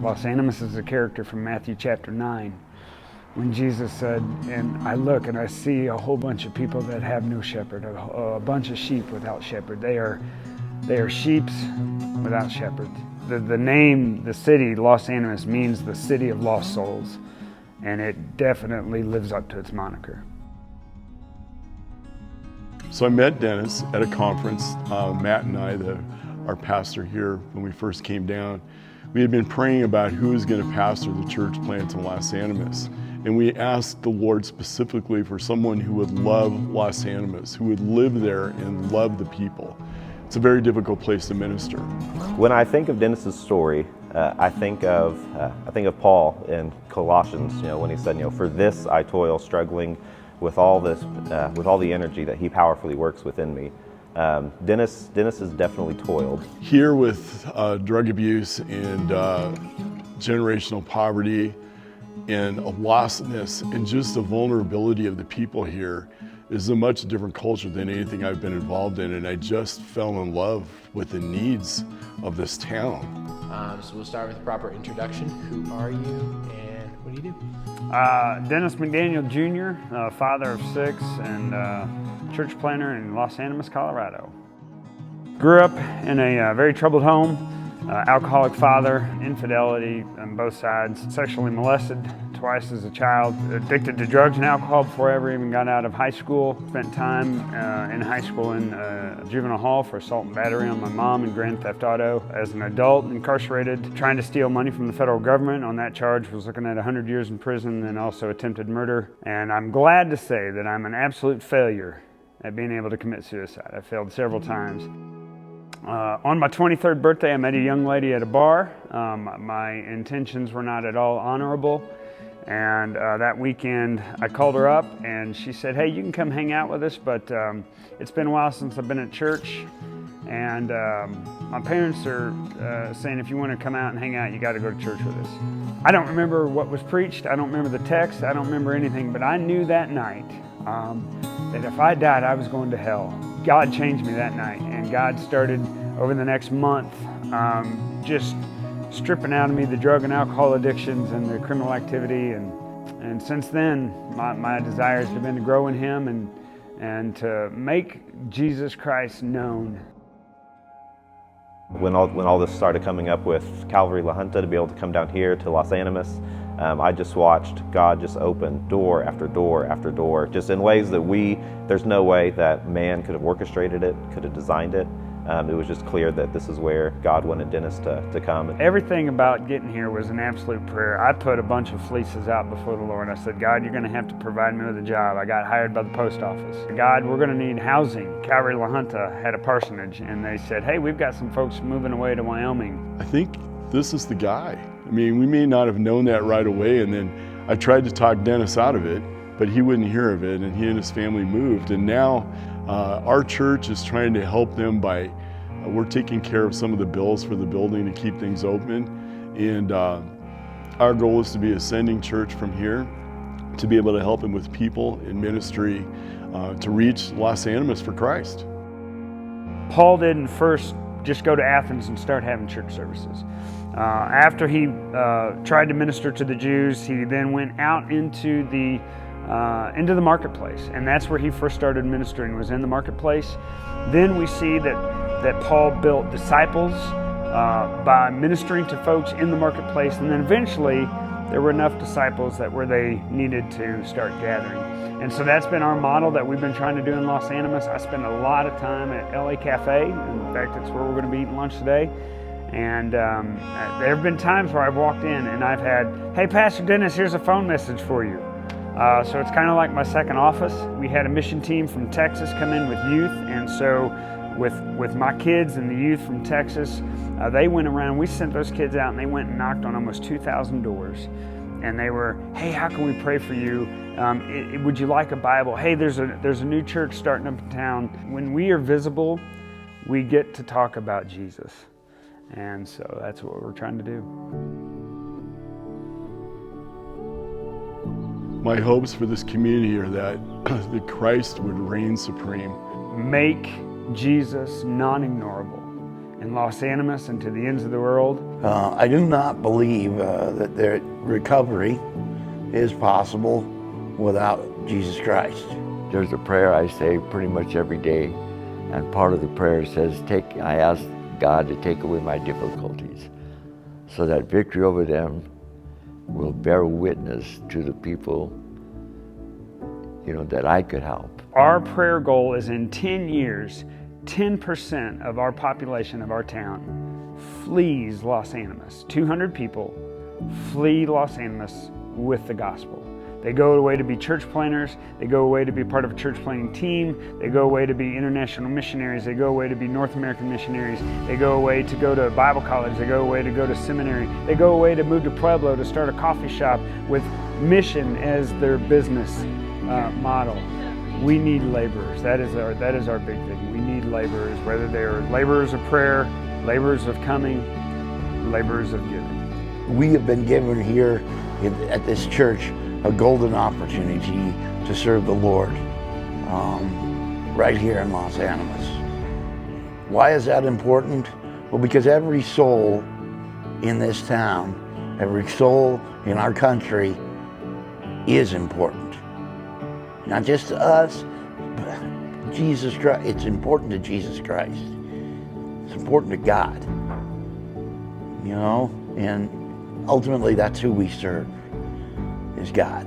Los Animas is a character from Matthew chapter 9, when Jesus said, and I look and I see a whole bunch of people that have no shepherd, a bunch of sheep without shepherd. They are sheep without shepherd. The name, the city, Los Animas, means the city of lost souls, and it definitely lives up to its moniker. So I met Dennis at a conference. Matt and I, our pastor here, when we first came down, we had been praying about who was going to pastor the church plant in Los Animas. And we asked the Lord specifically for someone who would love Los Animas, who would live there and love the people. It's a very difficult place to minister. When I think of Dennis's story, I think of Paul in Colossians. When he said, "For this I toil, struggling with all this, with all the energy that He powerfully works within me." Dennis has definitely toiled. Here with drug abuse and generational poverty and a lostness and just the vulnerability of the people here is a much different culture than anything I've been involved in, and I just fell in love with the needs of this town. So we'll start with a proper introduction. Who are you and what do you do? Dennis McDaniel Jr., father of 6 and church planter in Los Animas, Colorado. Grew up in a very troubled home, alcoholic father, infidelity on both sides, sexually molested twice as a child, addicted to drugs and alcohol before I ever even got out of high school. Spent time in high school in juvenile hall for assault and battery on my mom and grand theft auto. As an adult, incarcerated, trying to steal money from the federal government. On that charge, was looking at 100 years in prison and also attempted murder. And I'm glad to say that I'm an absolute failure at being able to commit suicide. I failed several times. On my 23rd birthday, I met a young lady at a bar. My intentions were not at all honorable. And that weekend, I called her up and she said, "Hey, you can come hang out with us, but it's been a while since I've been at church. And my parents are saying if you want to come out and hang out, you got to go to church with us." I don't remember what was preached. I don't remember the text. I don't remember anything. But I knew that night that if I died, I was going to hell. God changed me that night. And God started over the next month just stripping out of me the drug and alcohol addictions and the criminal activity. And since then, my desires have been to grow in Him and to make Jesus Christ known. When all this started coming up with Calvary La Junta, to be able to come down here to Los Animas, I just watched God just open door after door after door, just in ways that there's no way that man could have orchestrated it, could have designed it. It was just clear that this is where God wanted Dennis to come. Everything about getting here was an absolute prayer. I put a bunch of fleeces out before the Lord. I said, "God, you're going to have to provide me with a job." I got hired by the post office. "God, we're going to need housing." Calvary La Junta had a parsonage, and they said, "Hey, we've got some folks moving away to Wyoming." I think this is the guy. I mean, we may not have known that right away, and then I tried to talk Dennis out of it, but he wouldn't hear of it, and he and his family moved. And now our church is trying to help them by, we're taking care of some of the bills for the building to keep things open. And our goal is to be a sending church from here, to be able to help them with people in ministry, to reach Los Animas for Christ. Paul didn't first just go to Athens and start having church services. After he tried to minister to the Jews, he then went out into the marketplace, and that's where he first started ministering, was in the marketplace. Then we see that Paul built disciples by ministering to folks in the marketplace, and then eventually there were enough disciples that where they needed to start gathering. And so that's been our model that we've been trying to do in Los Animas. I spend a lot of time at LA Cafe. In fact, that's where we're going to be eating lunch today. And there have been times where I've walked in and I've had, "Hey, Pastor Dennis, here's a phone message for you." So it's kind of like my second office. We had a mission team from Texas come in with youth, and so with my kids and the youth from Texas, they went around. We sent those kids out and they went and knocked on almost 2,000 doors. And they were, "Hey, how can we pray for you? Would you like a Bible? Hey, there's a new church starting up in town." When we are visible, we get to talk about Jesus. And so that's what we're trying to do. My hopes for this community are that Christ would reign supreme. Make Jesus non-ignorable, in Los Animas and to the ends of the world. I do not believe that their recovery is possible without Jesus Christ. There's a prayer I say pretty much every day, and part of the prayer says, I ask God to take away my difficulties, so that victory over them will bear witness to the people, that I could help. Our prayer goal is in 10 years, 10% of our population of our town flees Los Animas. 200 people flee Los Animas with the gospel. They go away to be church planters. They go away to be part of a church planting team. They go away to be international missionaries. They go away to be North American missionaries. They go away to go to Bible college. They go away to go to seminary. They go away to move to Pueblo to start a coffee shop with mission as their business model. We need laborers. That is our big thing. We need laborers, whether they are laborers of prayer, laborers of coming, laborers of giving. We have been given here at this church a golden opportunity to serve the Lord right here in Los Animas. Why is that important? Well, because every soul in this town, every soul in our country is important. Not just to us, but Jesus Christ. It's important to Jesus Christ. It's important to God. And ultimately that's who we serve, is God.